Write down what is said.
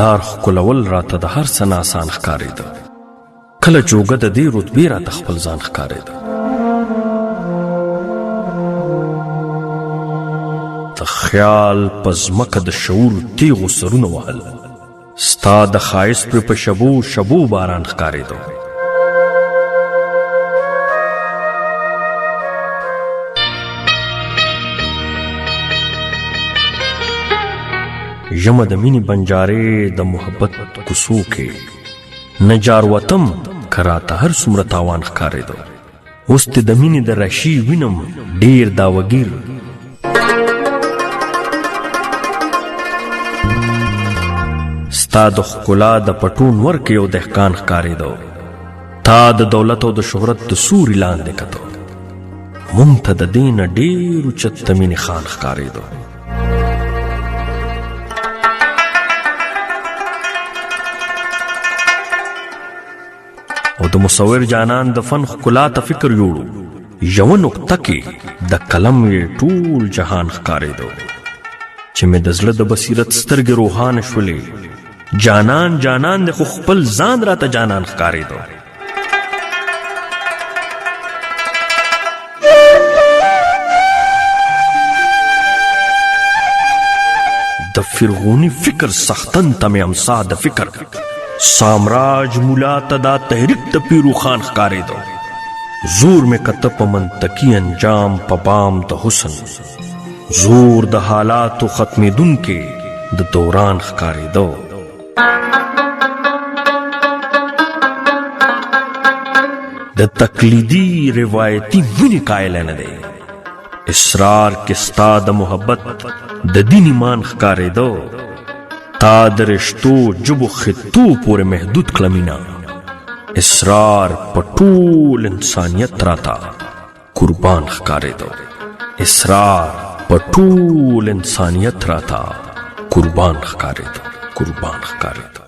دار ښکلول راته د هر څه نه آسان ښکارېده. کله چې اوږه د دې رتبې راته خپل ځان ښکارېده. د خیال په ځمکه د شعور تیغو سرونه وهل. ستا د ښایست پرې په شبو شبو باران ښکارېده. ژمه د مینې بنجارې د محبت کوڅو کې نه جاروتم که راته هر څومره تاوان ښکارېده. اوس دې د مینې د رشي وینم ډېر داوګیر. ستا د ښکلا د پټو نور کې یو دهقان ښکارېده. تا د دولت او د شهرت د سوري لاندې کته. مونږ ته د دې نه ډېر اوچت د مینې خان ښکارېده. او د مصور جانان د فن ښکلا ته فکر یوړو. یوه نقطه کې د قلم یې ټول جهان ښکارېده. چې مې د زړه د بصیرت سترګې روښانه شولې. جانان جانان د خو خپل ځان راته جانان ښکارېده. د فرغونی فکر سختن ته مې امسا د فکر. سامراج مولا ته دا تحریک د پیرو خان ښکارېده. زور مې کته په منطقي انجام په بام د حسن. زور د حالاتو ختمېدونکې د دوران ښکارېده. د تقلیدي روایتي مینې قایل نه دی. اسرار کې ستا د محبت د دین ایمان ښکارېده. تا د رشتو جبو خطو پورې محدود کلمینا. اسرار په ټول انسانیت راته قربان ښکارېده. اسرار په ټول انسانیت راته قربان ښکارېده. قربان ښکارېده.